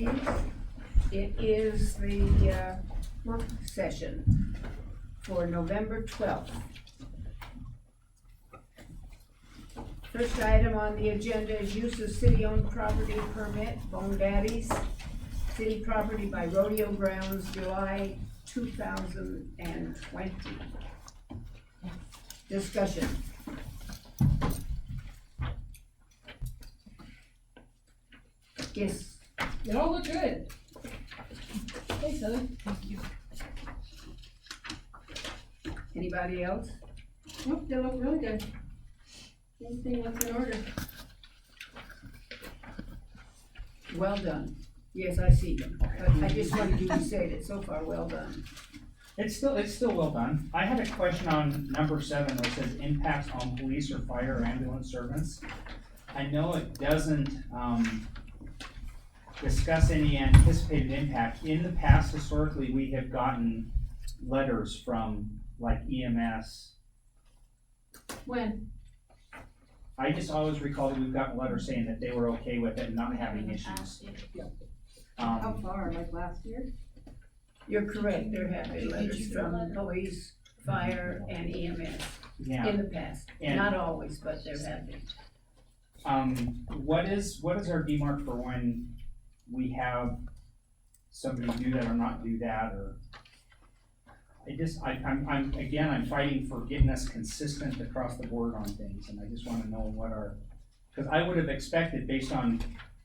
trustees. It is the work session for November 12th. First item on the agenda is use of city-owned property permit, Bone Daddies. City property by Rodeo Grounds, July 2020. Discussion. Yes, It all looked good. Thanks, Heather. anybody else? Nope, they look really good. Everything looks in order. Well done. Yes, I see them, but I just wanted you to say that so far, well done. It's still well done. I had a question on number 7 where it says impacts on police or fire or ambulance servants. I know it doesn't, discuss any anticipated impact. In the past, historically, we have gotten letters from like EMS. When? I just always recall that we've gotten letters saying that they were okay with it and not having issues. How far, like last year? You're correct, there have been letters from police, fire, and EMS Yeah. in the past. And- Not always, but there have been. What is our demarc for when we have somebody do that or not do that, or? I'm fighting for getting us consistent across the board on things, and I just wanna know what our, cause I would have expected, based on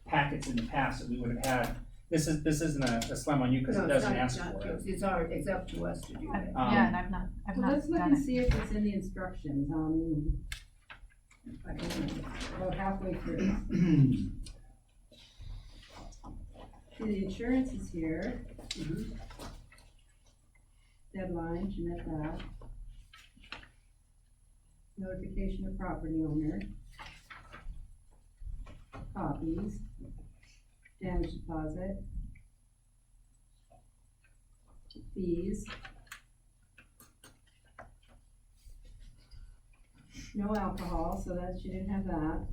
packets in the past, that we would have had, this isn't a slam on you, cause No, it it's doesn't not- ask not for yours. it. It's up to us to do that. Yeah, and I've So not let's look done and it. see if it's in the instructions, I don't know. about halfway through. See, the insurance is here. Mhm. Deadline, she met that. Notification of property owner. Copies. Damage deposit. Fees. No alcohol, so that, she didn't have that.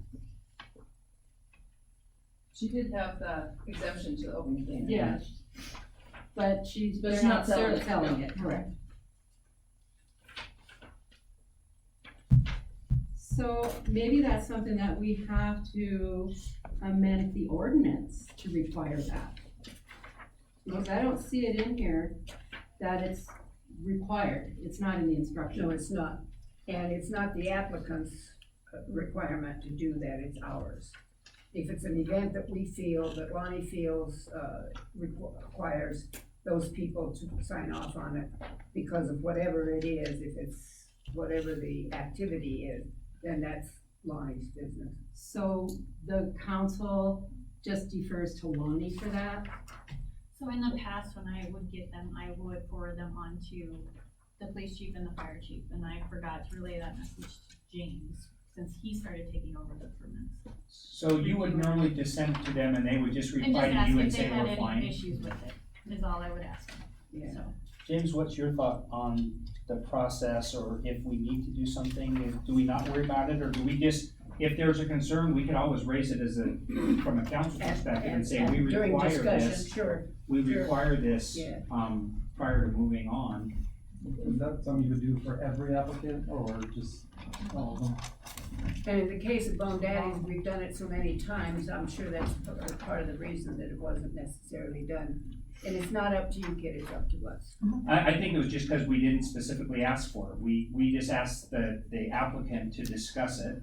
She did have the exemption to open container. Yeah. But she's, But they're she's not not selling it. selling No. it, correct. So maybe that's something that we have to amend the ordinance to require that. Because I don't see it in here that it's required, it's not in the No, instructions. it's not. And it's not the applicant's requirement to do that, it's ours. If it's an event that we feel, that Lonnie feels, requires those people to sign off on it because of whatever it is, if it's whatever the activity is, then that's Lonnie's business. So the council just defers to Lonnie for that? So in the past, when I would get them, I would forward them on to the police chief and the fire chief, and I forgot to relay that message to James, since he started taking over the permits. So you would normally just send it to them and they would just And reply just to ask you if and they say had we're any fine? issues with it, is all I would ask them, Yeah. so. James, what's your thought on the process, or if we need to do something, do we not worry about it, or do we just, if there's a concern, we can always raise it as a, from a council perspective and say, we During require discussion, this, sure. we sure. require this, Yeah. prior to moving on. Is that something you would do for every applicant, or just all of them? And in the case of Bone Daddies, we've done it so many times, I'm sure that's part of the reason that it wasn't necessarily done. And it's not up to you, kid, it's up to us. I think it was just because we didn't specifically ask for it, we just asked the applicant to discuss it.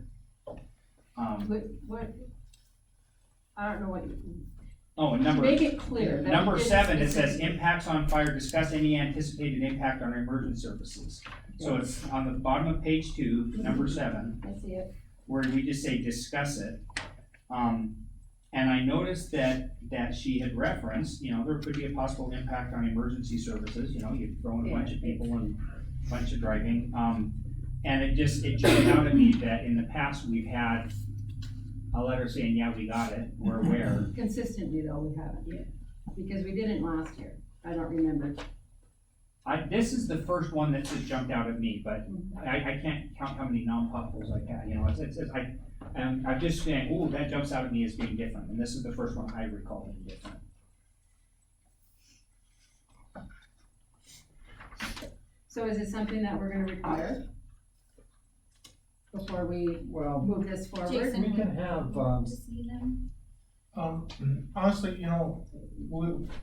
What, I don't know what, Oh, and make it clear. that Number it's 7, it says specific. impacts on fire, discuss any anticipated impact on emergency services. So it's on the bottom of page 2, number 7, I see it. where we just say discuss it. And I noticed that she had referenced, there could be a possible impact on emergency services, you throw in a bunch of people and a bunch of driving. And it jumped out at me that in the past, we've had a letter saying, yeah, we got it, we're aware. Consistently though, we haven't. Yeah. Because we didn't last year, I don't remember. This is the first one that just jumped out at me, but I can't count how many non-potholes I've had, I'm just saying, ooh, that jumps out at me as being different, and this is the first one I recall being different. So is it something that we're gonna require? Before we Well, move this forward? Jason, we can have, To see them? Honestly,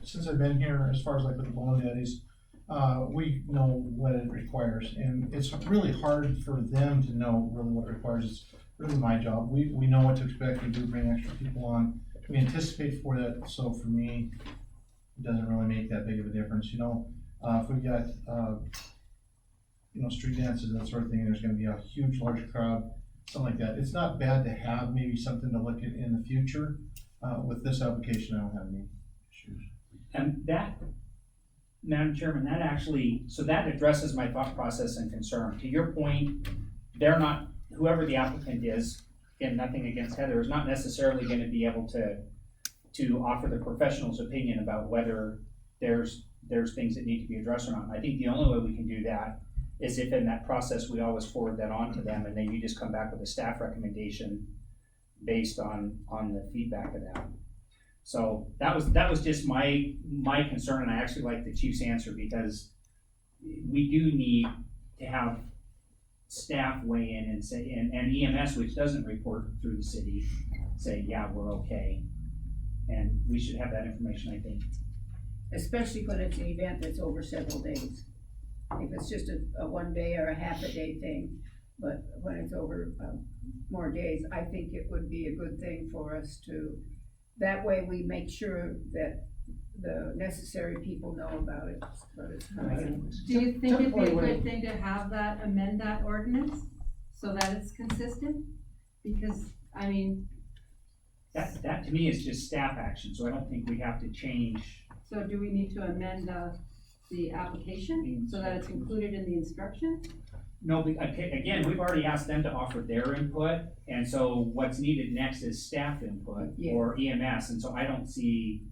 since I've been here, as far as like with the Bowling Daddies, we know what it requires, and it's really hard for them to know really what it requires. It's really my job. We know what to expect. We do bring extra people on. We anticipate for that, so for me, it doesn't really make that big of a difference, if we got, street dances, that sort of thing, there's gonna be a huge, large crowd, something like that. It's not bad to have maybe something to look at in the future. With this application, I don't have any issues. And that, Madam Chairman, that actually, so that addresses my thought process and concern. To your point, they're not, whoever the applicant is, again, nothing against Heather, is not necessarily gonna be able to offer the professional's opinion about whether there's things that need to be addressed or not. And I think the only way we can do that is if in that process, we always forward that on to them, and then you just come back with a staff recommendation based on the feedback of that. So that was just my concern, and I actually like the chief's answer, because we do need to have staff weigh in and say, and EMS, which doesn't report through the city, say, yeah, we're okay. And we should have that information, I think. Especially when it's an event that's over several days. If it's just a 1 day or a half a day thing, but when it's over, more days, I think it would be a good thing for us to, that way we make sure that the necessary people know about it, but it's coming. Do you think it'd be a Typically, good thing to have that, amend that ordinance, so that it's consistent? Because, I mean, That to me is just staff action, so I don't think we have to change. so do we need to amend the application, so that it's included in the instruction? No, again, we've already asked them to offer their input, and so what's needed next is staff input Yeah. or EMS, and so I don't see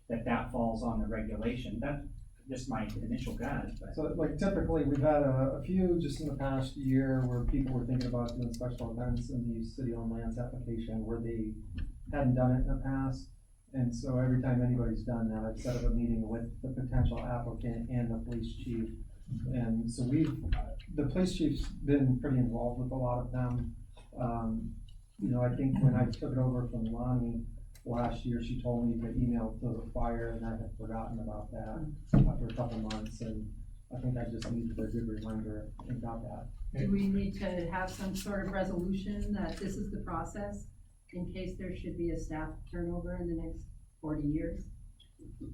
that falls on the regulation. That's just my initial gut, but. so like typically, we've had a few just in the past year where people were thinking about doing special events in the city-owned lands application where they hadn't done it in the past. And so every time anybody's done that, I've set up a meeting with the potential applicant and the police chief. And so the police chief's been pretty involved with a lot of them. I think when I took it over from Lonnie last year, she told me to email to the fire, and I had forgotten about that after a couple months, and I think I just needed a good reminder and got that. Do we need to have some sort of resolution that this is the process in case there should be a staff turnover in the next 40 years?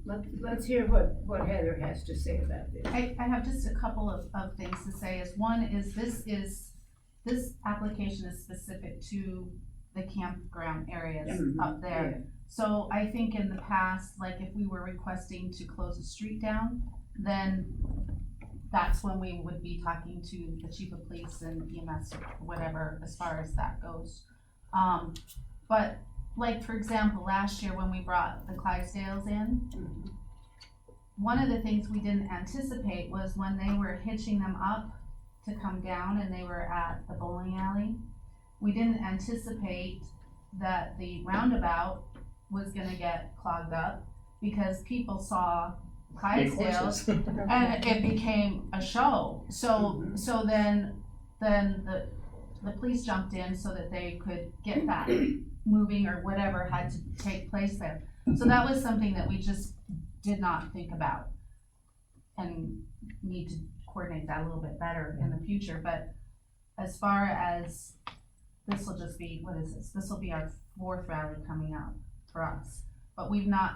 Let's hear what Heather has to say about this. I have just a couple of things to say. One is this application is specific to the campground areas up there. So I think in the past, like if we were requesting to close a street down, then that's when we would be talking to the chief of police and EMS or whatever as far as that goes. But like, for example, last year when we brought the Clydesdales in, one of the things we didn't anticipate was when they were hitching them up to come down and they were at the bowling alley, we didn't anticipate that the roundabout was gonna get clogged up because people saw Clydesdales and it became a show. So then the police jumped in so that they could get that moving or whatever had to take place there. So that was something that we just did not think about and need to coordinate that a little bit better in the future. But as far as, this will just be, what is this? This will be our 4th rally coming up for us. But we've not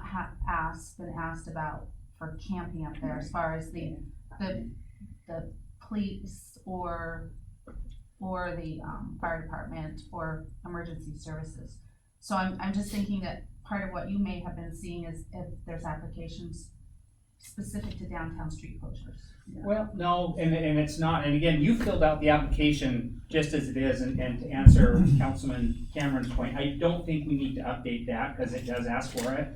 been asked about for camping up there as far as the police or the fire department or emergency services. So I'm just thinking that part of what you may have been seeing is if there's applications specific to downtown street closures. Well, no, and it's not, and again, you filled out the application just as it is, and to answer Councilman Cameron's point, I don't think we need to update that, because it does ask for it.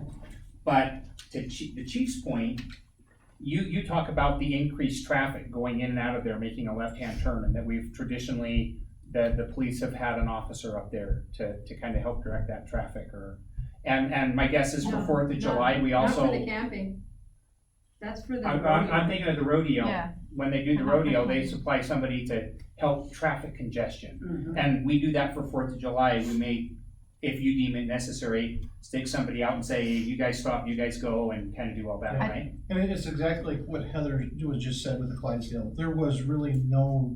But to the chief's point, you talk about the increased traffic going in and out of there, making a left-hand turn, and that we've traditionally, the police have had an officer up there to kind of help direct that traffic, and my guess is for No, 4th of July, we Not for also. the camping. That's for the I'm rodeo. thinking of the rodeo. Yeah. When they do the rodeo, they supply somebody to help traffic congestion. Mhm. And we do that for 4th of July. We may, if you deem it necessary, stick somebody out and say, you guys stop, you guys go, and kind of do all that, Yeah. right? And it's exactly like what Heather was just said with the Clydesdale. There was really no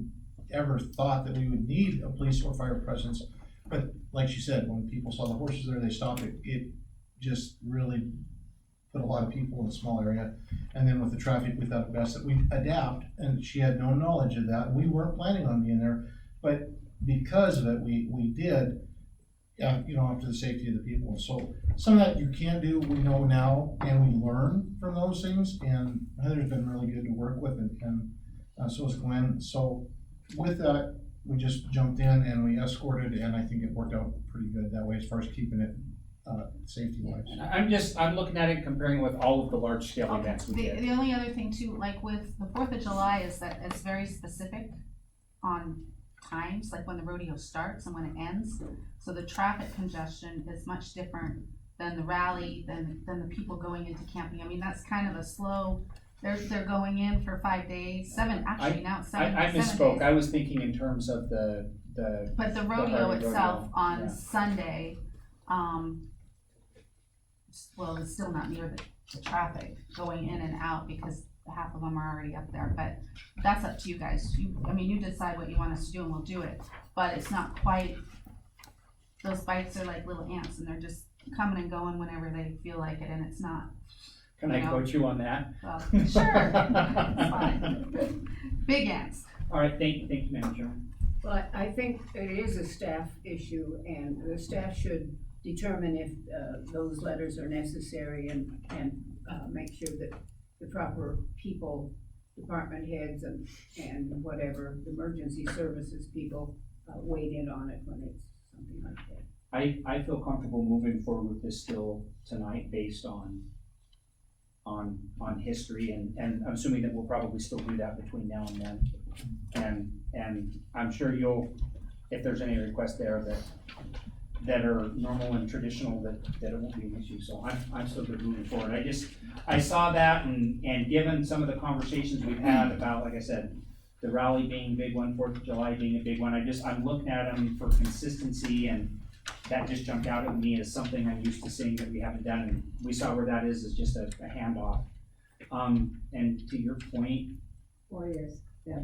ever thought that we would need a police or fire presence. But like she said, when people saw the horses there, they stopped it. It just really put a lot of people in a small area. And then with the traffic, we thought it best that we adapt, and she had no knowledge of that. We weren't planning on being there, but because of it, we did, after the safety of the people. So some of that you can do, we know now, and we learn from those things, and Heather's been really good to work with, and so is Glenn. So with that, we just jumped in and we escorted, and I think it worked out pretty good that way as far as keeping it, safety wise. I'm looking at it comparing with all of the large scale Okay. events we The, did. the only other thing too, like with the 4th of July, is that it's very specific on times, like when the rodeo starts and when it ends. So the traffic congestion is much different than the rally, than the people going into camping. I mean, that's kind of a slow, they're going in for 5 days, now it's seven I days. misspoke. I was thinking in terms of the But the rodeo Harley itself rodeo, on yeah. Sunday, well, it's still not near the traffic going in and out because half of them are already up there, but that's up to you guys. You decide what you want us to do and we'll do it, but it's not quite, those bikes are like little ants and they're just coming and going whenever they feel like it, and it's not, Can I quote you on that? well, sure, it's fine. Big ants. All right, thank you, Madam Chairman. Well, I think it is a staff issue, and the staff should determine if those letters are necessary and make sure that the proper people, department heads and whatever, emergency services people weighed in on it when it's something like that. I feel comfortable moving forward with this still tonight based on history, and I'm assuming that we'll probably still do that between now and then. And I'm sure if there's any requests there that are normal and traditional, that it won't be an issue. So I'm still good moving forward. I saw that, and given some of the conversations we've had about, like I said, the rally being a big one, 4th of July being a big one, I'm looking at them for consistency, and that just jumped out at me as something I'm used to seeing that we haven't done, and we saw where that is just a handoff. And to your point, 4 years, yeah,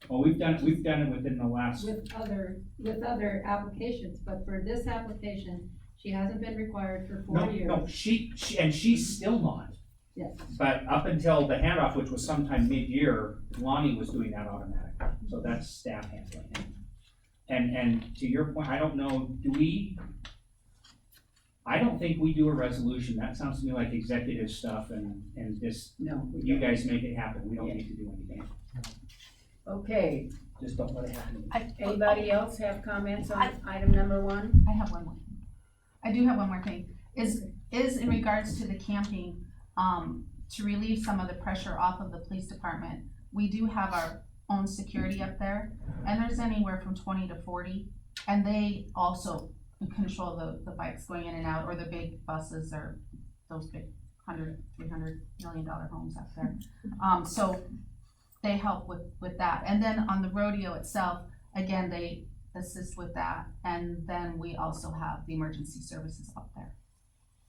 well, we've done it within the last, with other applications, but for this application, she hasn't been required for 4 years. no, she's still not. Yes. But up until the handoff, which was sometime mid-year, Lonnie was doing that automatically, so that's staff handling it. And to your point, I don't know, I don't think we do a resolution. That sounds to me like executive stuff, and just, No. we you don't. guys make it happen. We don't need to do anything. Okay, Just don't let it happen. anybody else have comments on item number 1? I have one more. I do have one more thing, is in regards to the camping, to relieve some of the pressure off of the police department. We do have our own security up there, and there's anywhere from 20 to 40, and they also control the bikes going in and out, or the big buses, or those big $100, $300 million homes up there. So they help with that, and then on the rodeo itself, again, they assist with that, and then we also have the emergency services up there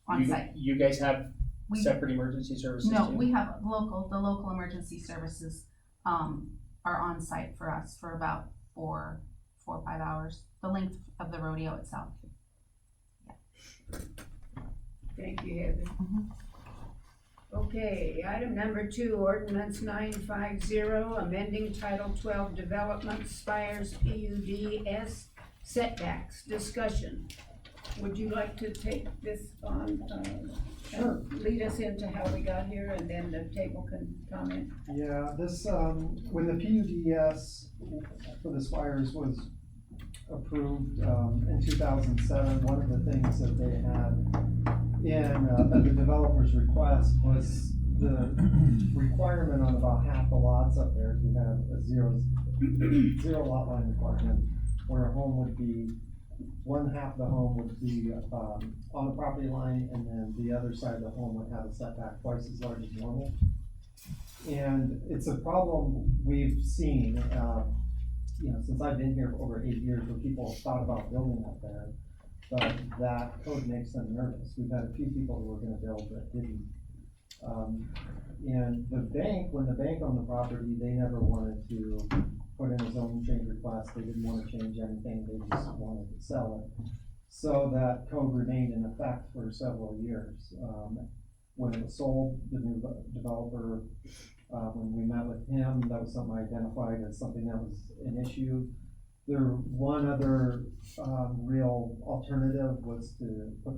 on site. You guys have We- separate emergency services No, too? we have the local emergency services, are on site for us for about 4 or 5 hours, the length of the rodeo itself. Thank you, Heather. Mhm. Okay, item number 2, ordinance 950, amending Title 12 Development Spires PUDS setbacks, discussion. Would you like to take this on, lead us into how we got here, and then the table can comment? Yeah, this, when the PUDS for the Spires was approved, in 2007, one of the things that they had in, the developer's request was the requirement on about half the lots up there to have a zero lot line requirement, where a home would be one half of the home would be, on the property line, and then the other side of the home would have a setback twice as large as normal. And it's a problem we've seen, since I've been here for over 8 years, where people thought about building up there, but that code makes them nervous. We've had a few people who were gonna build that didn't. And the bank, when the bank owned the property, they never wanted to put in a zoning change request, they didn't wanna change anything, they just wanted to sell it. So that code remained in effect for several years. When it was sold, the new developer, when we met with him, that was something identified as something that was an issue. One other, real alternative was to put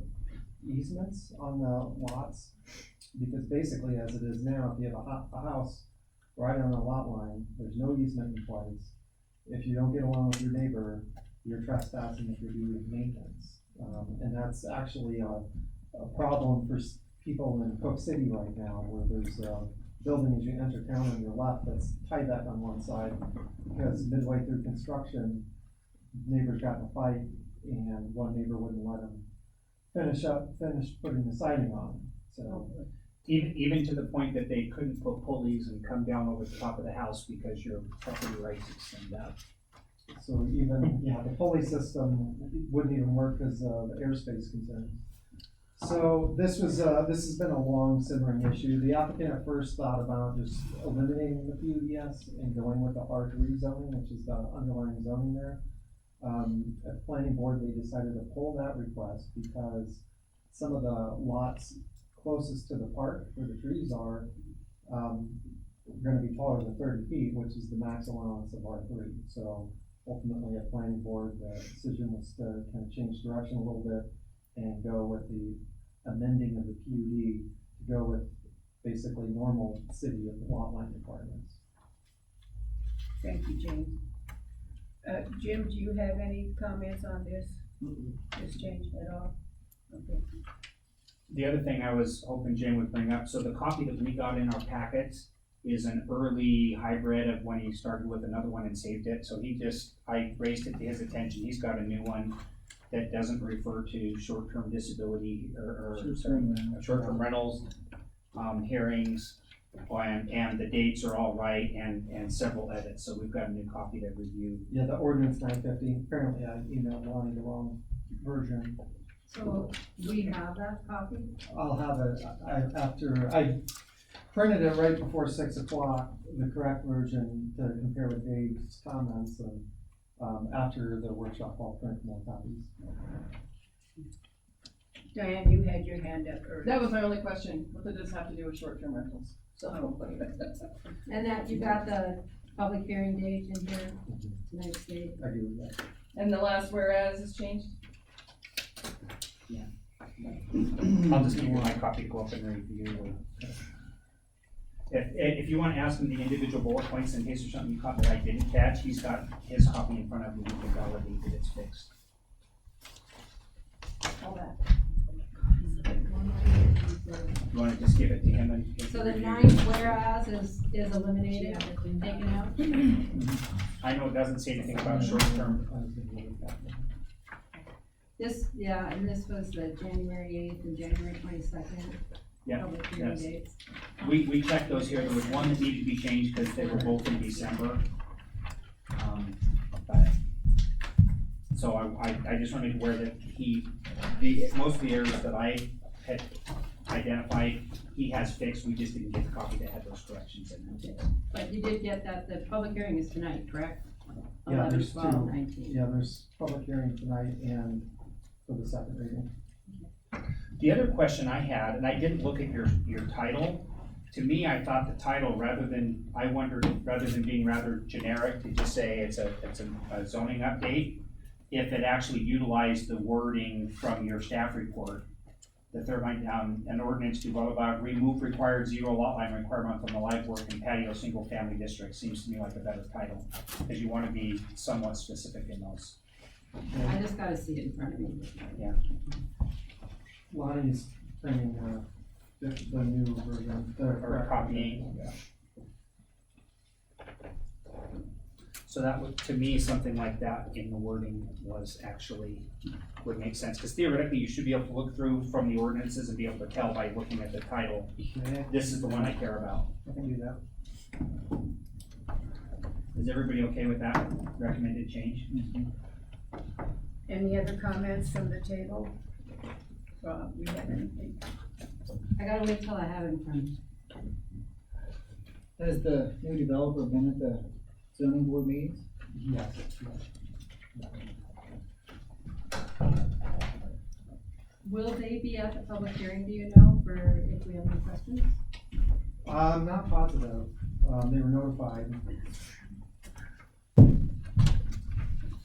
easements on the lots. Because basically, as it is now, if you have a house right on the lot line, there's no easement in place. If you don't get along with your neighbor, you're trespassing if you're doing maintenance. And that's actually a problem for people in Cook City right now, where there's a building as you enter town on your left that's tied back on one side, because midway through construction, neighbors got in a fight, and one neighbor wouldn't let them finish putting the siding on, so. Even to the point that they couldn't put pulleys and come down over the top of the house because your property rights extend out. So even, the pulley system wouldn't even work because of the airspace concerns. So this has been a long simmering issue. The applicant at first thought about just eliminating the PUDS and going with the R3 zoning, which is the underlying zoning there. At the planning board, they decided to pull that request because some of the lots closest to the park where the trees are, gonna be taller than 30 feet, which is the max allowance of R3. So ultimately, at planning board, the decision was to kind of change direction a little bit and go with the amending of the PUD to go with basically normal city of lot line requirements. Thank you, James. Jim, do you have any comments on this change at all? Okay. The other thing I was hoping Jane would bring up, so the copy that we got in our packets is an early hybrid of when he started with another one and saved it, so I raised it to his attention, he's got a new one that doesn't refer to short-term disability or short-term rentals, hearings, and the dates are all right, and several edits, so we've got a new copy to review. Yeah, the ordinance 950, apparently I emailed Lonnie the wrong version. So we have that copy? I'll have it, I printed it right before 6 o'clock, the correct version to compare with Dave's comments, and after the workshop, I'll print more copies. Diane, you had your hand up earlier. That was my only question, what does this have to do with short-term rentals? So. And that, you got the public hearing date in here, tonight's date? I do that. And the last whereas is changed? I'll just give you my copy, go up and review. If you wanna ask him the individual bullet points in case there's something you caught that I didn't catch, he's got his copy in front of him, he can validate that it's fixed. All that. You wanna just give it to him and? So the ninth whereas is eliminated, taken out? I know it doesn't say anything about short-term. And this was the January 8th and January 22nd. Yeah, Public hearing yes. dates. We checked those here, there was one that needed to be changed because they were both in December. But, so I just want to make aware that most of the areas that I had identified, he has fixed, we just didn't get the copy that had those corrections in it. But you did get that, the public hearing is tonight, correct? Yeah, 11, there's 12, two. 19. Yeah, there's public hearing tonight and for the second reading. The other question I had, and I didn't look at your title, to me, I thought the title, rather than being rather generic, to just say it's a zoning update, if it actually utilized the wording from your staff report. The third line, an ordinance to blah, blah, blah, remove required zero lot line requirement from the live work and patio single family district, seems to me like a better title, because you want to be somewhat specific in those. I just gotta see it in front of me. Lonnie's printing the new version, Or copying. So that would, to me, something like that in the wording was actually, would make sense, because theoretically, you should be able to look through from the ordinances and be able to tell by looking at the title, Okay, this is the one I care about. I can do that. Is everybody okay with that recommended change? Any other comments from the table? Rob, you have anything? I gotta wait till I have it in front of me. Has the new developer been at the zoning board meetings? Yes. Will they be at the public hearing, do you know, for if we have any questions? Not positive, they were notified.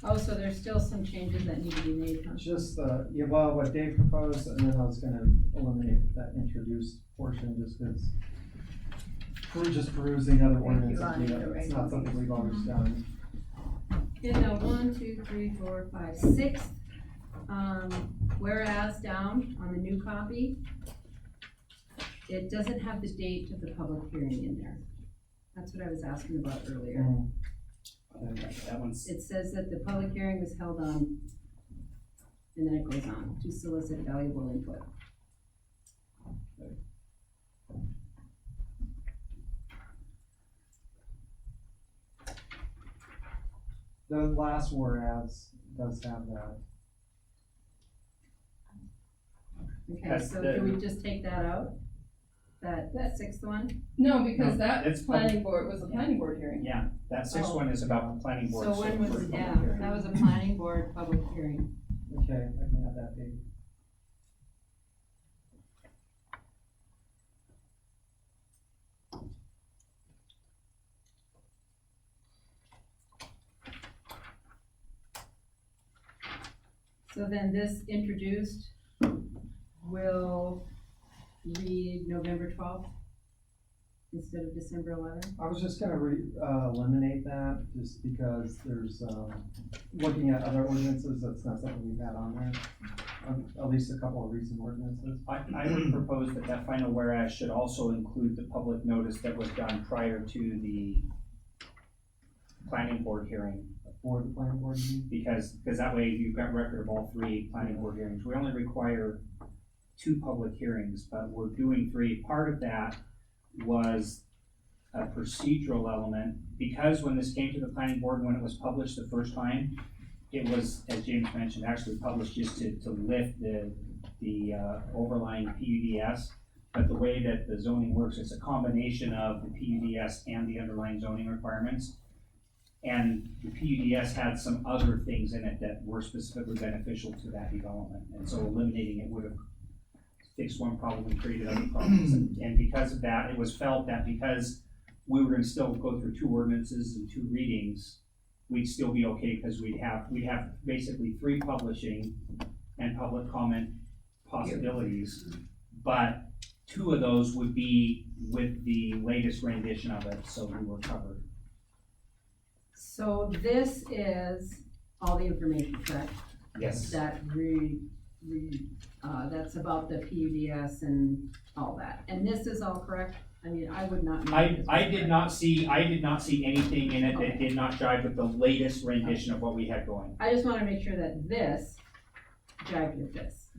Oh, so there's still some changes that need to be made, huh? Just, yeah, well, what Dave proposed, and then I was gonna eliminate that introduced portion, just because we're just perusing other ordinances, Lonnie, yeah, the it's not something we've always done. In the 1, 2, 3, 4, 5, 6th, whereas down on the new copy, it doesn't have the date of the public hearing in there. That's what I was asking about earlier. Mm. That one's, It says that the public hearing was held on, and then it goes on, to solicit valuable input. The last whereas does have that. Okay, That's so the- do we just take that out? That 6th one? No, No, because that it's planning board was a planning board hearing. yeah, that sixth one is about the planning board. So when was, for public yeah, hearing. that was a planning board public hearing. Okay, I can have that date. So then this introduced will read November 12th instead of December 11th? I was just gonna eliminate that, just because there's, looking at other ordinances, that's not something we've had on there. At least a couple of recent ordinances. I would propose that that final whereas should also include the public notice that was done prior to the planning board hearing, For the planning board meeting. because that way you've got record of all 3 planning board hearings. We only require 2 public hearings, but we're doing 3. Part of that was a procedural element, because when this came to the planning board, when it was published the first time, it was, as James mentioned, actually published just to lift the overlying PUDS. But the way that the zoning works, it's a combination of the PUDS and the underlying zoning requirements. And the PUDS had some other things in it that were specifically beneficial to that development. And so eliminating it would have fixed one problem and created other problems. And because of that, it was felt that because we were gonna still go through 2 ordinances and 2 readings, we'd still be okay, because we'd have basically 3 publishing and public comment possibilities. But 2 of those would be with the latest rendition of it, so we were covered. So this is all the information, correct? Yes. That that's about the PUDS and all that. And this is all correct? I mean, I would not. I did not see anything in it that did not jive with the latest rendition of what we had going. I just wanna make sure that this jived with this.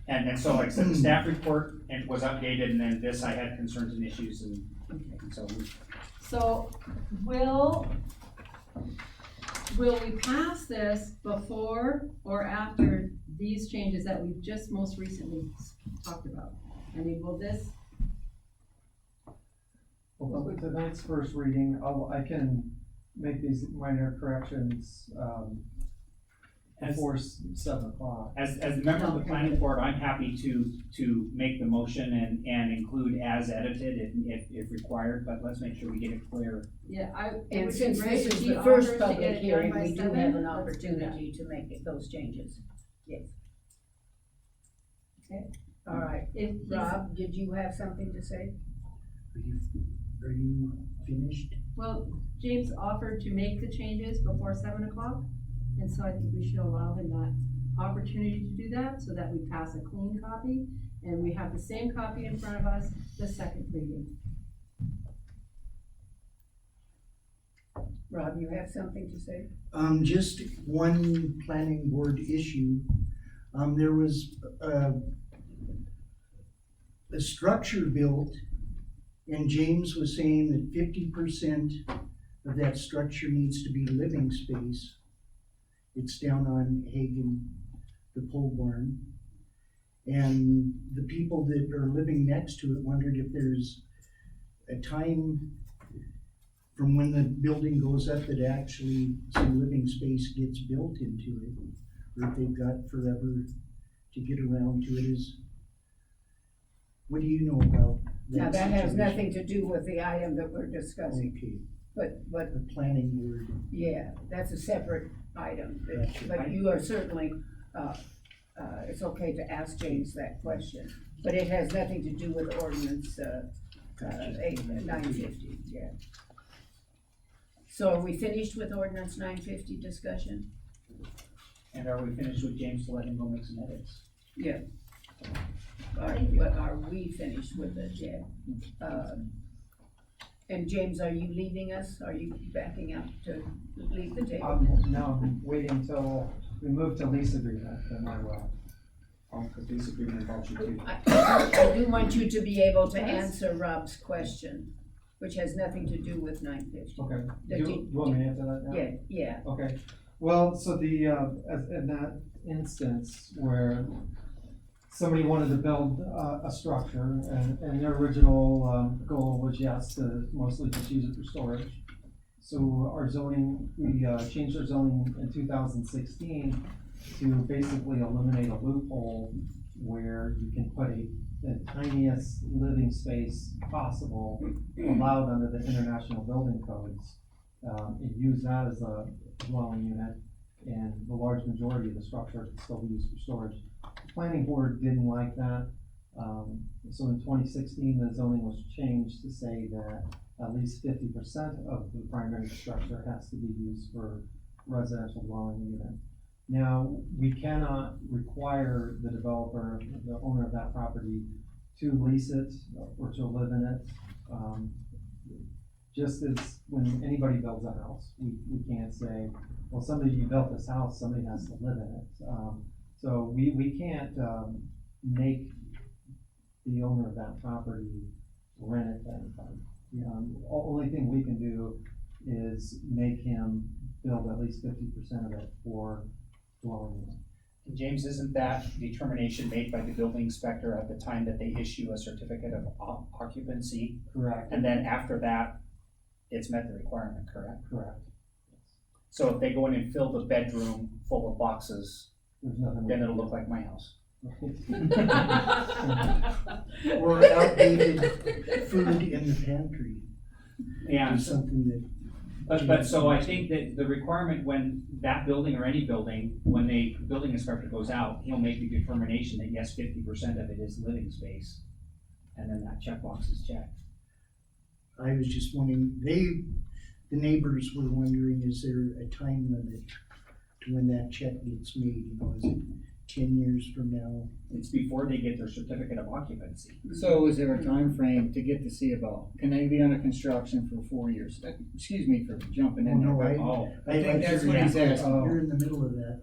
And so, like I said, the staff report and was updated, and then this, I had concerns and issues, and so So will we pass this before or after these changes that we've just most recently talked about? I mean, will this, Well, with tonight's first reading, I can make these minor corrections, before 7 o'clock. as the member of the planning board, I'm happy to make the motion and include as edited if required, but let's make sure we get it clear. yeah, it And would be since great this if is he the first offers to public get it done hearing, by we do 7. have an Let's do that. opportunity to make those changes. Yes. Okay. All right. If he's- Rob, did you have something to say? Are you finished? Well, James offered to make the changes before 7 o'clock, and so I think we should allow him that opportunity to do that, so that we pass a clean copy, and we have the same copy in front of us, the second reading. Rob, you have something to say? Just one planning board issue. There was a structure built, and James was saying that 50% of that structure needs to be living space. It's down on Hagen, the pole barn. And the people that are living next to it wondered if there's a time from when the building goes up that actually some living space gets built into it, or if they've got forever to get around to it. What do you know about Now, that that has situation? nothing to do with the item that we're discussing, Okay, but, the planning board. yeah, that's a separate item. Gotcha. But you are certainly, it's okay to ask James that question, but it has nothing to do with ordinance, 950, yeah. So are we finished with ordinance 950 discussion? And are we finished with James to let him go make some edits? Yeah. Are we finished with it, yeah? And James, are you leaving us? Are you backing up to leave the table? No, I'm waiting until we move to lease agreement, then I will. Because this agreement involves you too. I do want you to be able to answer Rob's question, which has nothing to do with 950. Okay, Did you want me to answer that now? Yeah, yeah, Okay, well, so the, in that instance where somebody wanted to build a structure and their original goal was, yes, to mostly just use it for storage. So our zoning, we changed our zoning in 2016 to basically eliminate a loophole where you can put the tiniest living space possible allowed under the international building codes. And use that as a dwelling unit, and the large majority of the structure can still be used for storage. The planning board didn't like that, so in 2016, the zoning was changed to say that at least 50% of the primary structure has to be used for residential dwelling unit. Now, we cannot require the developer, the owner of that property, to lease it or to live in it. Just as when anybody builds a house, we can't say, well, you built this house, somebody has to live in it. So we can't make the owner of that property rent it to anybody. Only thing we can do is make him build at least 50% of it for dwelling unit. James, isn't that determination made by the building inspector at the time that they issue a certificate of occupancy? Correct. And then after that, it's met the requirement, correct? Correct. So if they go in and fill the bedroom full of boxes, There's nothing. then it'll look like my house. Or outdated food in the pantry. Yeah, Or something that, but so I think that the requirement when that building or any building, when the building inspector goes out, he'll make the determination that yes, 50% of it is living space. And then that checkbox is checked. I was just wondering, the neighbors were wondering, is there a time limit to when that check gets made? Is it 10 years from now? It's before they get their certificate of occupancy. So is there a time frame to get to see about? Can they be under construction for 4 years? Excuse me for jumping in there. Oh, no, but Oh, I think that's what he's asking. You're in the middle of that.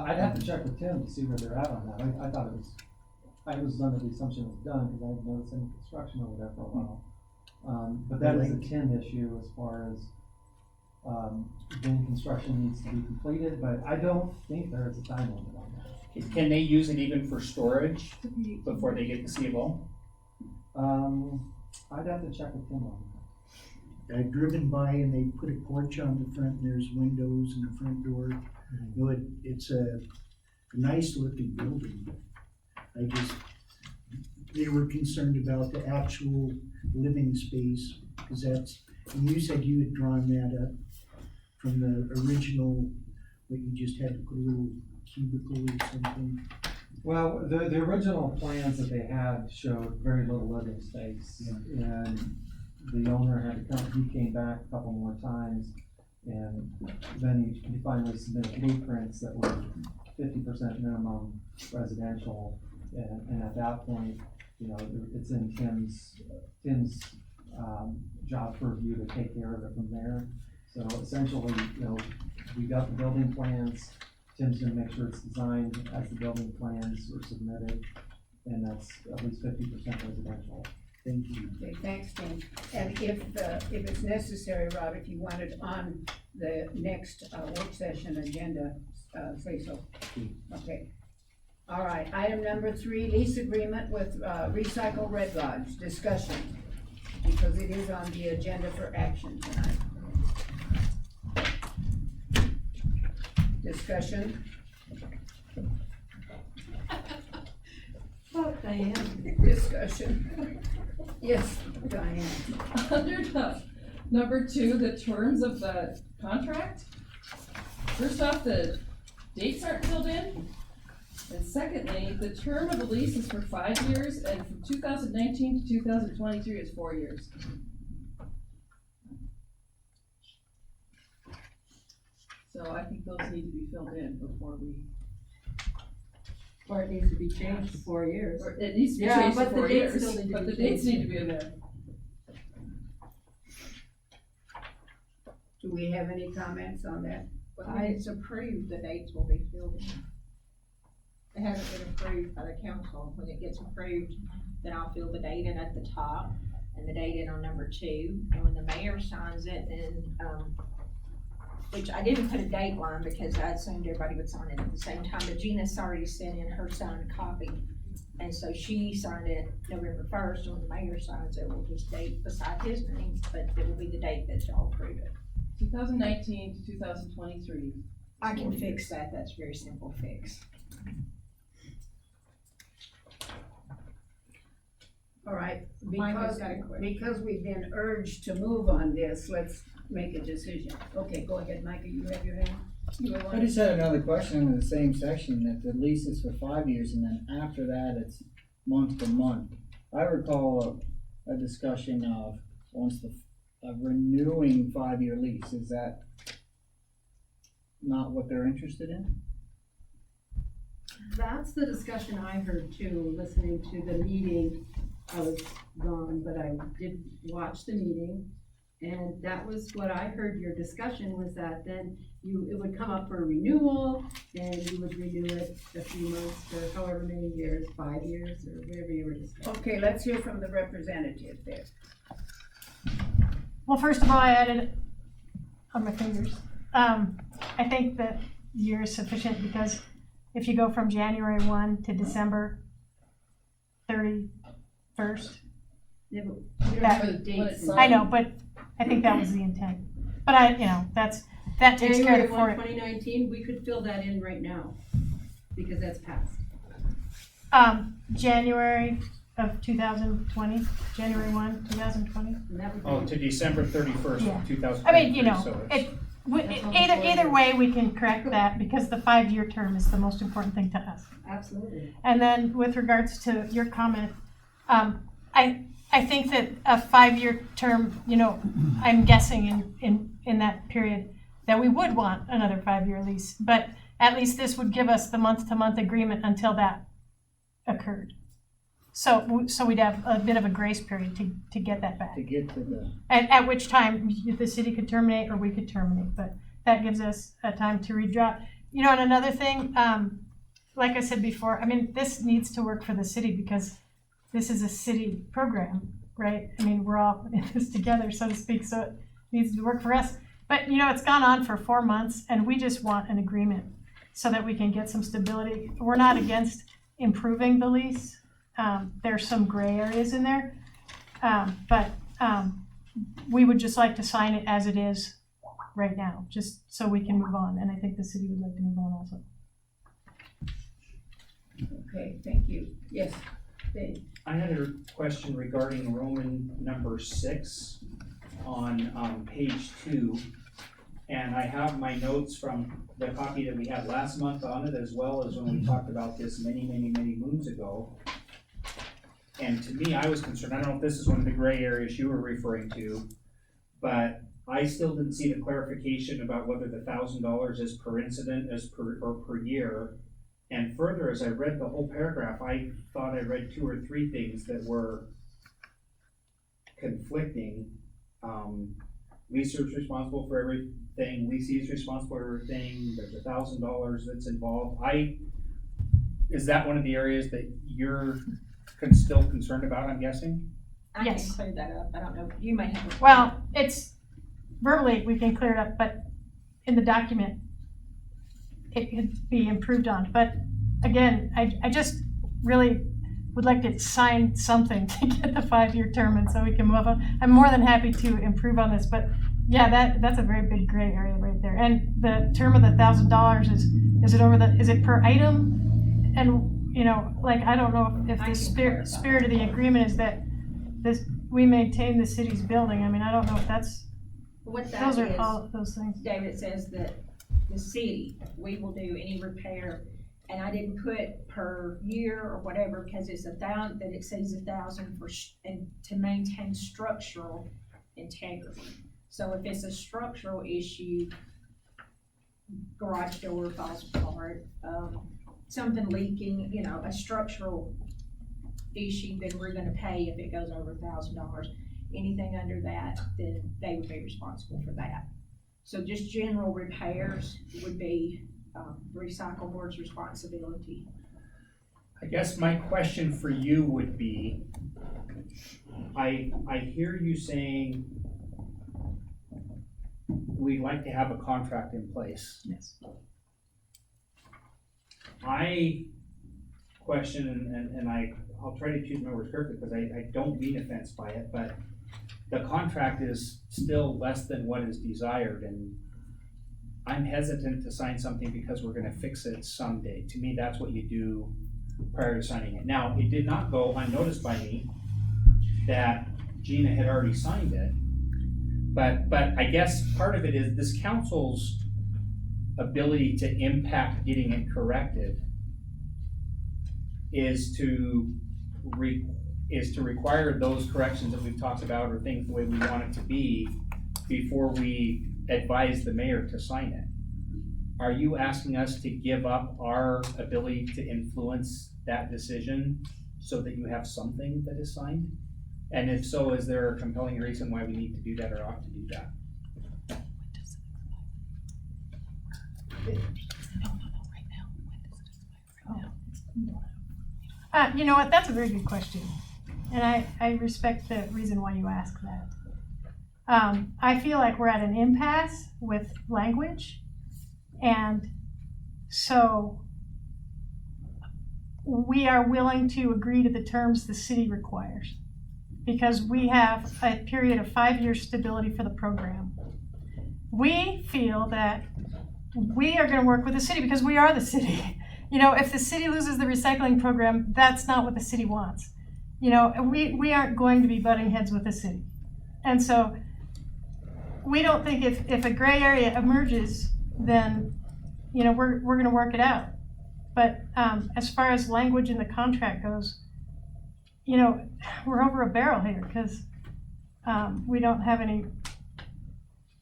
I'd have to check with Tim to see where they're at on that. I thought I was under the assumption it was done because I hadn't noticed any construction over there for a while. But that is a Tim issue as far as when construction needs to be completed, but I don't think there is a time limit on that. can they use it even for storage before they get the C of O? I'd have to check with Tim on I've driven by and they put a porch on the front and there's windows in the front door. You know, it's a nice looking building. They were concerned about the actual living space, because and you said you had drawn that up from the original, what you just had to put a little cubicle or something. that. Well, the original plans that they had showed very little living space. And the owner had to come, he came back a couple more times, and then he finally submitted blueprints that were 50% minimum residential. And at that point, it's in Tim's job purview to take care of it from there. So essentially, we got the building plans, Tim's gonna make sure it's designed as the building plans were submitted, and that's at least 50% residential. Thank you. Okay, thanks, Tim. And if it's necessary, Rob, if you want it on the next, work session agenda, say so. Okay. All right, item number 3, lease agreement with, Recycle Red Lodge, discussion, because it is on the agenda for action tonight. Discussion, Oh, Diane. discussion. Yes, Diane. Under the number 2, the terms of the contract, first off, the dates aren't filled in. And secondly, the term of the lease is for 5 years, and from 2019 to 2023 is 4 years. So I think those need to be filled in before we, Or it needs to be changed to 4 years. or it needs to be Yeah, changed to but the 4 dates years, still need to but be the dates changed. need to be in there. Do we have any comments on that? When it's approved, the dates will be filled in. It hasn't been approved by the council. When it gets approved, then I'll fill the date in at the top and the date in on number 2. And when the mayor signs it, then, which I didn't put a date line because I assumed everybody would sign it at the same time, but Gina's already sent in her signed copy. And so she signed it November 1st, and when the mayor signs it, we'll just date beside his name, but it will be the date that y'all approve it. 2019 to 2023. I can fix that. That's a very simple fix. All right, Mike has because, got a question. because we've been urged to move on this, let's make a decision. Okay, go ahead, Micah, you have your hand? You were I wanting- just had another question in the same section, that the lease is for 5 years, and then after that, it's month to month. I recall a discussion of a renewing 5-year lease. Is that not what they're interested in? That's the discussion I heard too, listening to the meeting. I was gone, but I did watch the meeting. And that was what I heard your discussion was that then it would come up for renewal and you would renew it a few months or however many years, 5 years or whatever you were discussing. Okay, let's hear from the representative there. Well, first of all, I added on my fingers. I think that year is sufficient because if you go from January 1 to December 31st, Yeah, but we don't That- know the dates. I know, but I think that was the intent. But that takes care January of 1, it. 2019, we could fill that in right now because that's passed. January of 2020, January 1, 2020. And that would be. Oh, to December 31st, Yeah. 2023. I mean, so it, it's- That's only 4 either years. way, we can correct that because the 5-year term is the most important thing to us. Absolutely. And then with regards to your comment, I think that a 5-year term, I'm guessing in that period that we would want another 5-year lease, but at least this would give us the month-to-month agreement until that occurred. So we'd have a bit of a grace period to get that back. To get to the, At which time the city could terminate or we could terminate, but that gives us a time to redraw. And another thing, like I said before, I mean, this needs to work for the city because this is a city program, right? I mean, we're all in this together, so to speak, so it needs to work for us. But, it's gone on for 4 months and we just want an agreement so that we can get some stability. We're not against improving the lease. There's some gray areas in there. But we would just like to sign it as it is right now, just so we can move on. And I think the city would like to move on also. Okay, thank you. Yes, Dave. I had a question regarding Roman number 6 on page 2. And I have my notes from the copy that we had last month on it, as well as when we talked about this many, many, many moons ago. And to me, I was concerned, I don't know if this is one of the gray areas you were referring to, but I still didn't see the clarification about whether the $1,000 is per incident, or per year. And further, as I read the whole paragraph, I thought I read 2 or 3 things that were conflicting. leaser's responsible for everything, leasee is responsible for everything, there's $1,000 that's involved. Is that one of the areas that you're still concerned about, I'm guessing? I can Yes. clear that up, I don't know, you may have. Well, it's verbally, we can clear it up, but in the document, it could be improved on. But again, I just really would like to sign something to get the 5-year term and so we can move on. I'm more than happy to improve on this, but yeah, that's a very big gray area right there. And the term of the $1,000 is it per item? And, you know, like, I don't know if I the can clarify spirit of the agreement is that we maintain the city's building. I mean, I don't know if that's, What that those are is, all of those things. David says that the city, we will do any repair, and I didn't put per year or whatever, because it's that exceeds 1,000 and to maintain structural integrity. So if it's a structural issue, garage door falls apart, something leaking, you know, a structural issue, then we're gonna pay if it goes over $1,000. Anything under that, then they would be responsible for that. So just general repairs would be, recycle board's responsibility. I guess my question for you would be, I hear you saying we'd like to have a contract in place. Yes. I question, and I'll try to choose my words carefully, because I don't mean offense by it, but the contract is still less than what is desired, and I'm hesitant to sign something because we're gonna fix it someday. To me, that's what you do prior to signing it. Now, it did not go unnoticed by me that Gina had already signed it, but I guess part of it is this council's ability to impact getting it corrected is to require those corrections that we've talked about, or things the way we want it to be, before we advise the mayor to sign it. Are you asking us to give up our ability to influence that decision so that you have something that is signed? And if so, is there a compelling reason why we need to do that or ought to do that? You know what, that's a very good question, and I respect the reason why you ask that. I feel like we're at an impasse with language, and so we are willing to agree to the terms the city requires, because we have a period of 5-year stability for the program. We feel that we are gonna work with the city because we are the city. You know, if the city loses the recycling program, that's not what the city wants. You know, we aren't going to be butting heads with the city. And so we don't think if a gray area emerges, then, you know, we're gonna work it out. But as far as language in the contract goes, you know, we're over a barrel here because we don't have any,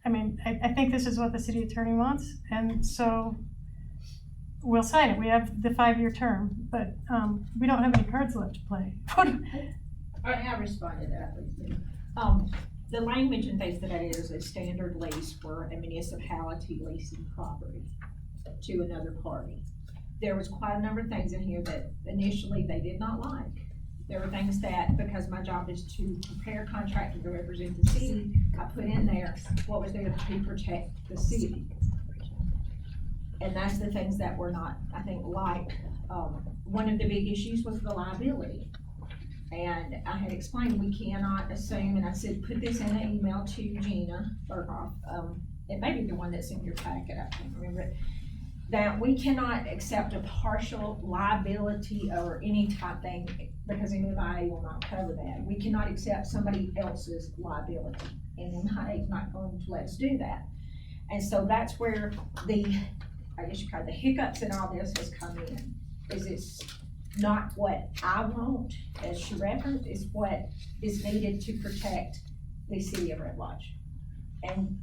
I mean, I think this is what the city attorney wants, and so we'll sign it. We have the 5-year term, but we don't have any cards left to play. I responded to that, Lisa. The language and things that it is a standard lease for a municipality leasing property to another party. There was quite a number of things in here that initially they did not like. There were things that, because my job is to prepare a contract to represent the city, I put in there what was there to protect the city. And that's the things that were not, I think, liked. One of the big issues was the liability. And I had explained, we cannot assume, and I said, put this in an email to Gina Berghoff, it may be the one that's in your packet, I can't remember it, that we cannot accept a partial liability or any type thing, because MMIA will not cover that. We cannot accept somebody else's liability, and MMIA is not going to let us do that. And so that's where I guess you call it the hiccups in all this has come in, is it's not what I want, as she referenced, is what is needed to protect the city of Red Lodge. And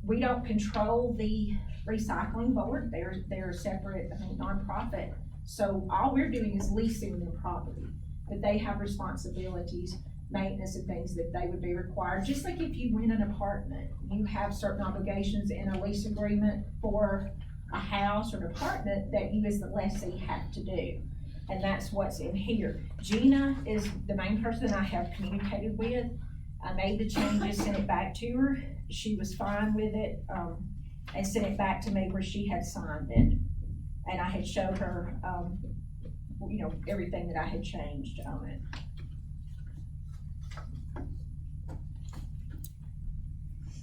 we don't control the recycling board, they're a separate, I think, nonprofit. So all we're doing is leasing them property, but they have responsibilities maintenance and things that they would be required. Just like if you rent an apartment, you have certain obligations in a lease agreement for a house or an apartment that you as the lessee have to do. And that's what's in here. Gina is the main person I have communicated with. I made the changes, sent it back to her. She was fine with it, and sent it back to me where she had signed it. And I had showed her, you know, everything that I had changed on it.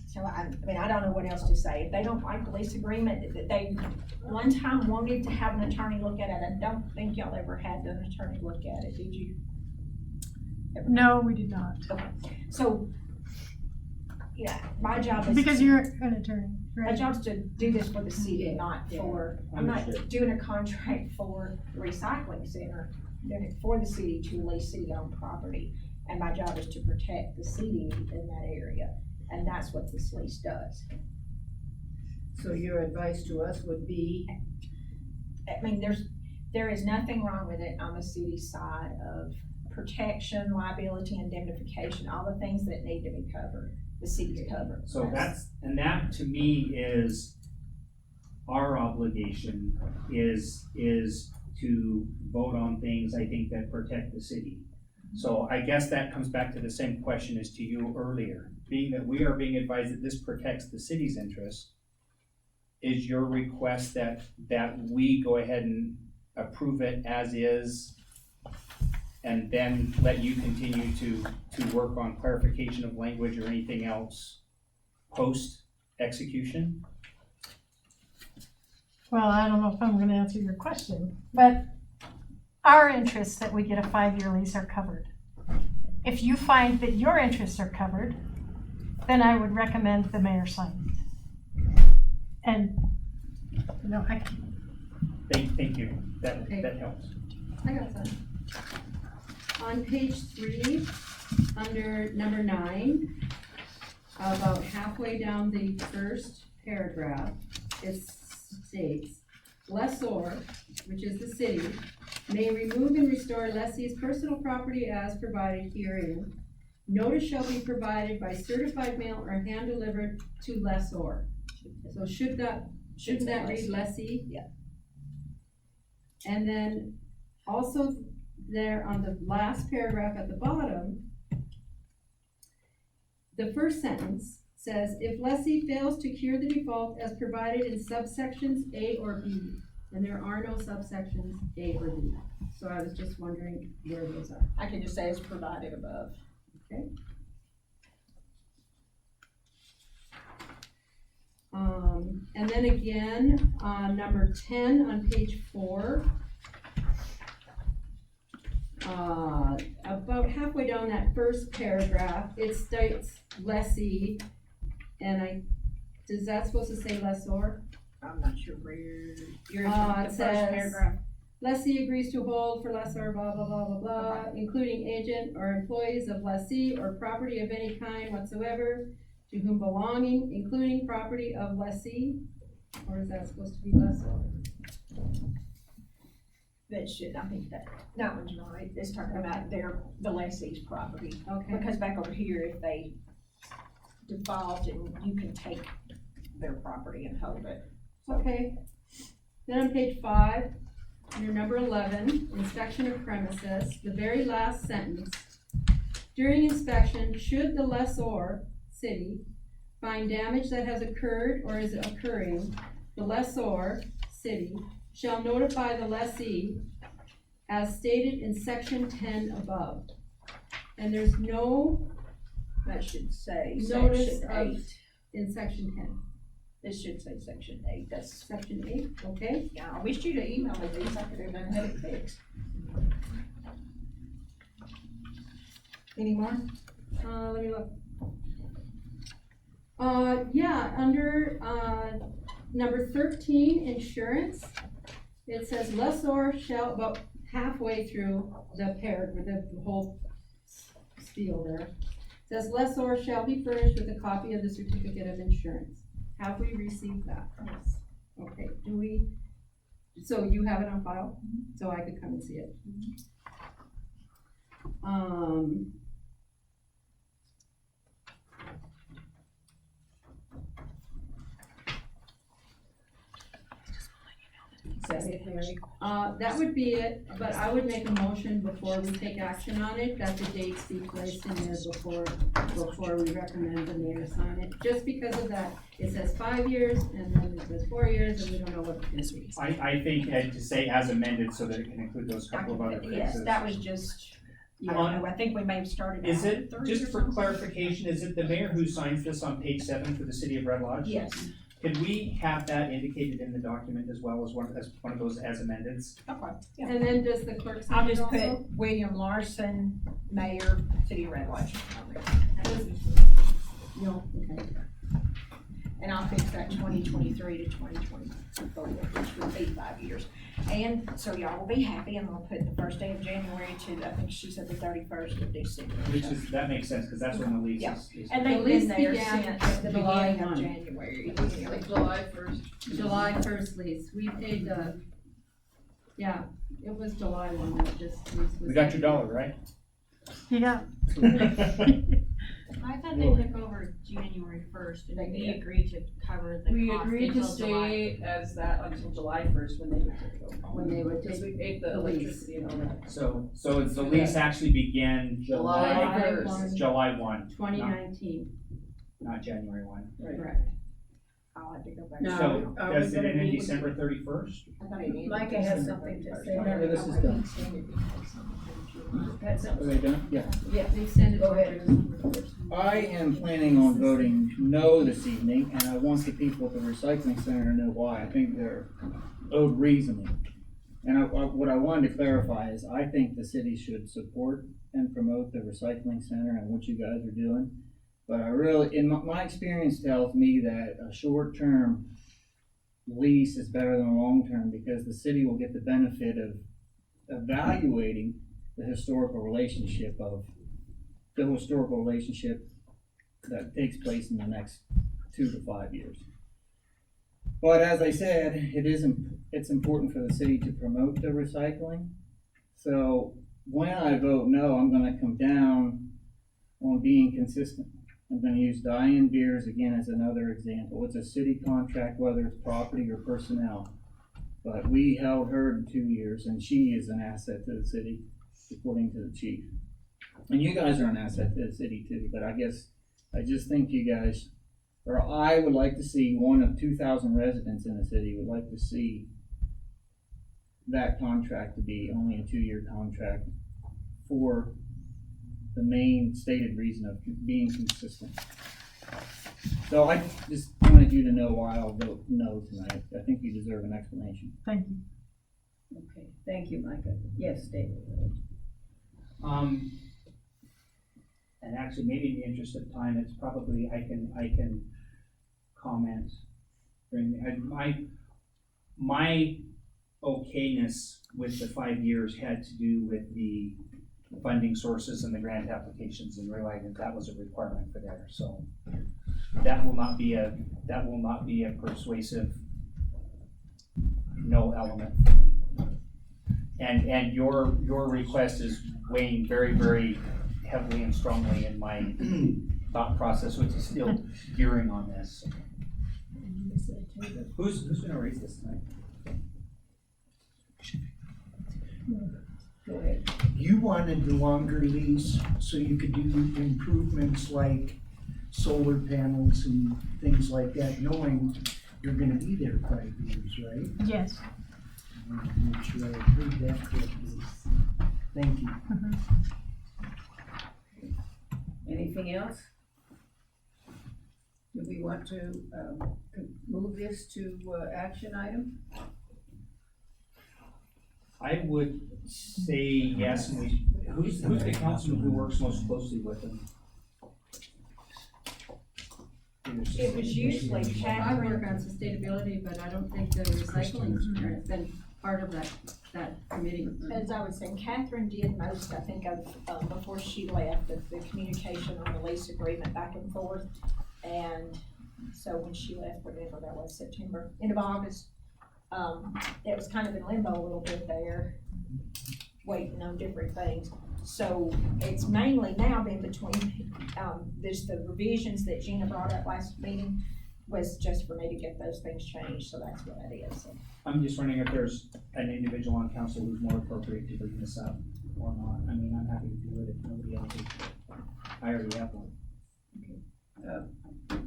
So I mean, I don't know what else to say. If they don't like the lease agreement, that they one time wanted to have an attorney look at it. I don't think y'all ever had an attorney look at it, did you? No, we did not. So, yeah, my job is. Because you're an attorney, My right? job's to do this for the city, not Yeah. for, I'm not Understood. doing a contract for the recycling center. I'm doing it for the city to lease city-owned property. And my job is to protect the city in that area. And that's what this lease does. So your advice to us would be, I mean, there is nothing wrong with it on the city side of protection, liability, indemnification, all the things that need to be covered, the city's covered. So that to me is our obligation is to vote on things, I think, that protect the city. So I guess that comes back to the same question as to you earlier, being that we are being advised that this protects the city's interests. Is your request that we go ahead and approve it as is, and then let you continue to work on clarification of language or anything else post execution? Well, I don't know if I'm gonna answer your question, but our interests that we get a 5-year lease are covered. If you find that your interests are covered, then I would recommend the mayor sign it. And, you know, Thank you, that helps. I got some. On page 3, under number 9, about halfway down the first paragraph, it states, lessor, which is the city, may remove and restore lessee's personal property as provided herein. Notice shall be provided by certified mail or hand delivered to lessor. So shouldn't that read lessee? Yeah. And then also there on the last paragraph at the bottom, the first sentence says, if lessee fails to cure the default as provided in subsections A or B, and there are no subsections A or B. So I was just wondering where those are. I can just say it's provided above. Okay. And then again, on number 10 on page 4, about halfway down that first paragraph, it states lessee, and is that supposed to say lessor? I'm not sure where you're It the first says, paragraph. lessee agrees to hold for lessor, blah, blah, blah, blah, blah, including agent or employees of lessee or property of any kind whatsoever, to whom belonging, including property of lessee, or is that supposed to be lessor? That should, I think that one's right. It's talking about the lessee's property. Okay, Because back over here, if they default, and you can take their property and hold it. okay. Then on page 5, under number 11, inspection of premises, the very last sentence. During inspection, should the lessor, city, find damage that has occurred or is occurring, the lessor, city, shall notify the lessee as stated in section 10 above. And there's no That should say notice section of, 8. in section 10. This should say section 8. That's, Section 8, okay? yeah, I wish you'd have emailed me these. I could have done had it fixed. Any more? Let me look. Yeah, under, number 13, insurance, it says lessor shall, about halfway through the paragraph, the whole spiel there. It says lessor shall be furnished with a copy of the certificate of insurance. Have we received that? Yes. Okay, do we, so you have it on file, so I could come and see it? it, Mary? That would be it, but I would make a motion before we take action on it, that the dates be placed in there before we recommend the mayor sign it. Just because of that, it says 5 years, and then it says 4 years, and we don't know what it's gonna be. I think, Ed, to say as amended so that it can include those couple of other Yes, phrases. that was just, I don't know, I think we may have started. Is out it, with 3 just or for something. clarification, is it the mayor who signs this on page 7 for the city of Red Lodge? Yes, Could we have that indicated in the document as well as one of those as amendments? okay, yeah. And then does the clerk sign I'll it just also? put William Larson, Mayor, City of Red Lodge. No, okay. And I'll fix that 2023 to 2024, which would be 5 years. And so y'all will be happy, I'm gonna put the first day of January to, I think she said the 31st of December. Which is, that makes sense, because that's when the lease Yeah. is. And The they've lease been there began since the July beginning of 1. January. July 1st. July 1st lease, we paid the, yeah, it was July 1 that this lease was. We got your dollar, right? Yeah, I thought they took over January first, and we agreed to cover the We cost agreed to until July. stay as that until July 1st when they would take over. When they would Because take we paid the the lease. electricity and all that. So the lease actually began July July 1st. 1, July 1, 2019, not January 1. correct. I'll have to go back. No. So are we does it gonna end meet- December 31st? I thought it ended Micah has December something to 31st. say. Whenever this is done. Had Are something? they done? Yeah. Yeah, They send it Go over ahead. December 1st. I am planning on voting no this evening, and I want the people at the recycling center to know why. I think they're owed reasoning. And what I wanted to clarify is I think the city should support and promote the recycling center and what you guys are doing. But I really, in my experience tells me that a short-term lease is better than a long-term because the city will get the benefit of evaluating the historical relationship that takes place in the next 2 to 5 years. But as I said, it's important for the city to promote the recycling. So when I vote no, I'm gonna come down on being consistent. I'm gonna use Diane Beers again as another example. It's a city contract, whether it's property or personnel. But we held her in 2 years and she is an asset to the city, according to the chief. And you guys are an asset to the city too, but I just think you guys, or I would like to see one of 2,000 residents in the city would like to see that contract to be only a 2-year contract for the main stated reason of being consistent. So I just wanted you to know why I'll vote no tonight. I think you deserve an explanation. thank you. Okay, thank you, Micah. Yes, David. And actually, maybe in the interest of time, it's probably, I can comment during my okayness with the 5 years had to do with the funding sources and the grant applications and realizing that was a requirement for there, so that will not be a persuasive no element. And your request is weighing very, very heavily and strongly in my thought process, which is still gearing on this. Who's gonna raise this tonight? Go ahead. You wanted the longer lease so you could do improvements like solar panels and things like that, knowing you're gonna be there 5 years, right? Yes. I wanted to make sure I heard that correctly. Thank you. Anything else? Do we want to, move this to, action item? I would say yes, and who's the councilman who works most closely with them? It was usually I Catherine. work on sustainability, but I don't think the recycling has been part of that committee. As I was saying, Catherine did most, I think, of, before she left, the communication on the lease agreement back and forth. And so when she left, whatever that was, September, end of August, it was kind of in limbo a little bit there, waiting on different things. So it's mainly now been between, there's the revisions that Gina brought up last meeting, was just for me to get those things changed, so that's what it is. I'm just wondering if there's an individual on council who's more appropriate to bring this up or not. I mean, I'm happy to do it if nobody else is. I already have one.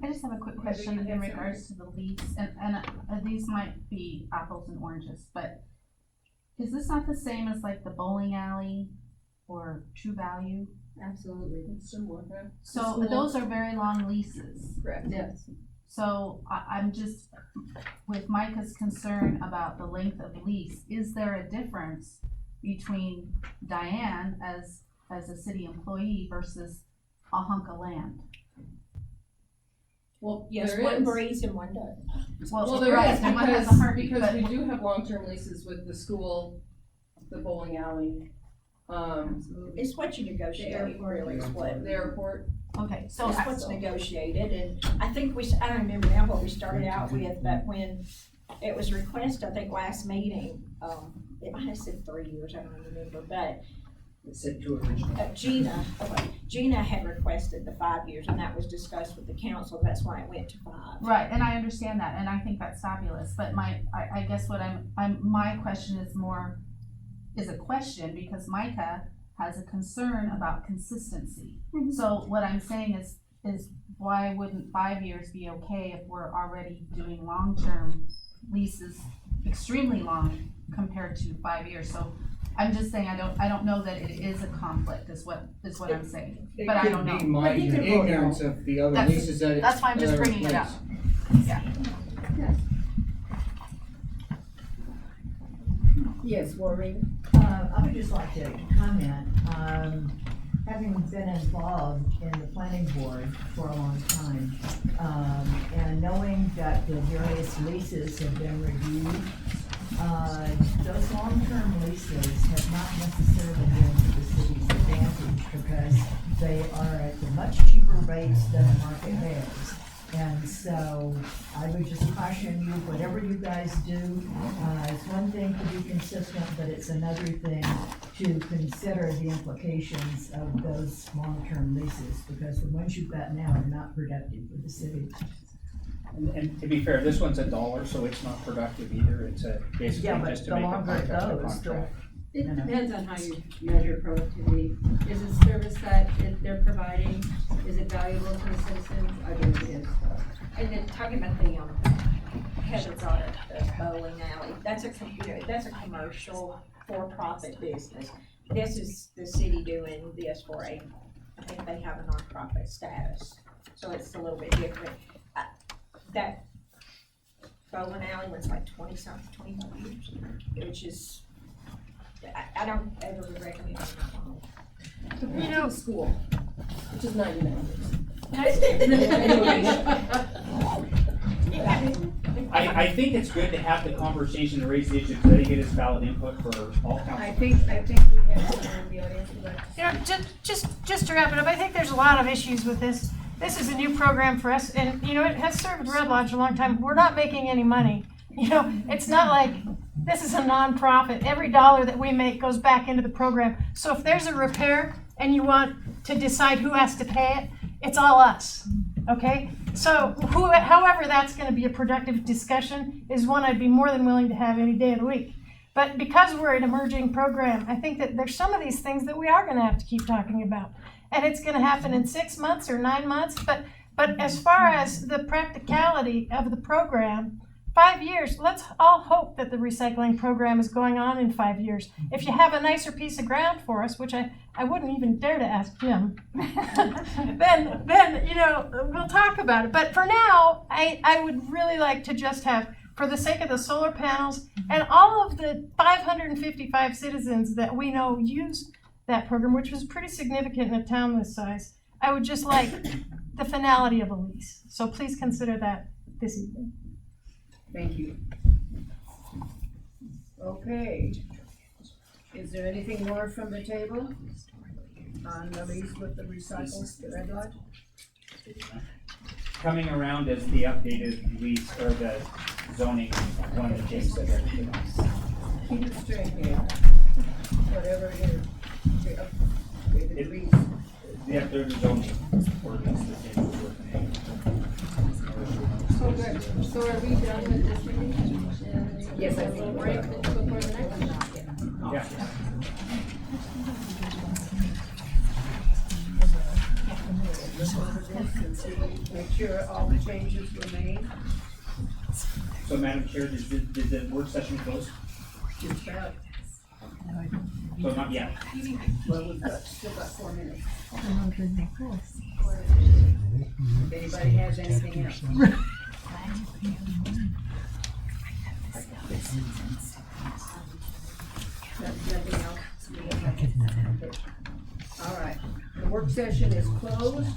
I just have a quick question in regards to the lease, and these might be apples and oranges, but is this not the same as like the bowling alley or True Value? Absolutely. It's similar, huh? So those are very long leases. Correct. Yes. So I'm just, with Micah's concern about the length of lease, is there a difference between Diane as a city employee versus a hunk of land? Well, Yes, there one is. breathes and one doesn't. Well, there right, is, and one has a because, heartbeat, because but- we do have long-term leases with the school, the bowling alley, It's what you negotiate, really, is what. the airport. Okay, so It's what's negotiated, and I think I don't remember now what we started out with, but when it was requested, I think last meeting, it might have said 3 years, I don't remember, but It said two originally. Gina had requested the 5 years, and that was discussed with the council, that's why it went to 5. right, and I understand that, and I think that's fabulous, but I guess what my question is a question, because Micah has a concern about consistency. So what I'm saying is why wouldn't 5 years be okay if we're already doing long-term leases, extremely long compared to 5 years? So I'm just saying, I don't know that it is a conflict, is what I'm saying, but I don't It could be know. my But he could vote ignorance of the other That's- leases that. that's why I'm just that are in bringing it up. place. Yeah. Yes, Maureen? I would just like to comment, having been involved in the planning board for a long time, and knowing that the various leases have been reviewed, those long-term leases have not necessarily been to the city's advantage because they are at the much cheaper rates than the market bears. And so I would just caution you, whatever you guys do, it's one thing to be consistent, but it's another thing to consider the implications of those long-term leases, because the ones you've got now are not productive for the city. And to be fair, this one's $1, so it's not productive either. It's basically Yeah, but just to the make a longer it contract a goes, contract. It You know. depends on how you measure productivity. Is it service that they're providing, is it valuable to the citizens? I believe it is. And then talking about the, Heather brought up the bowling alley, that's a commercial for-profit business. This is the city doing this for I think they have a nonprofit status, so it's a little bit different. That bowling alley was like 25 years, which is, I don't ever recommend it. You know, school, which is 99 I think it's good to have the conversation to raise the issue, because I think it is valid input for all council. I think we have someone in the audience who'd like to. You know, just to wrap it up, I think there's a lot of issues with this. This is a new program for us, and, you know, it has served Red Lodge a long time. We're not making any money. You know, it's not like this is a nonprofit. Every dollar that we make goes back into the program. So if there's a repair and you want to decide who has to pay it, it's all us, okay? So however that's gonna be a productive discussion is one I'd be more than willing to have any day of the week. But because we're an emerging program, I think that there's some of these things that we are gonna have to keep talking about. And it's gonna happen in 6 months or 9 months, but as far as the practicality of the program, 5 years, let's all hope that the recycling program is going on in 5 years. If you have a nicer piece of ground for us, which I wouldn't even dare to ask Jim, then, you know, we'll talk about it. But for now, I would really like to just have, for the sake of the solar panels and all of the 555 citizens that we know use that program, which was pretty significant in a town this size, I would just like the finality of a lease. So please consider that this evening. Thank you. Okay. Is there anything more from the table on the lease with the recycles, the Red Lodge? Coming around as the updated lease, or the zoning one that James said everything else. Keep it straight here. Whatever it is, the updated lease. Yeah, there's a zoning ordinance that James was working on. So So are we done with this meeting? Yes, I A think little we break are. before the next one? Yeah. Make sure all the changes were made, So Madam Chair, did the work session close? just about, So not yet. well, we've got, still got 4 minutes. If anybody has anything else. Nothing else? Okay. All right, the work session is closed.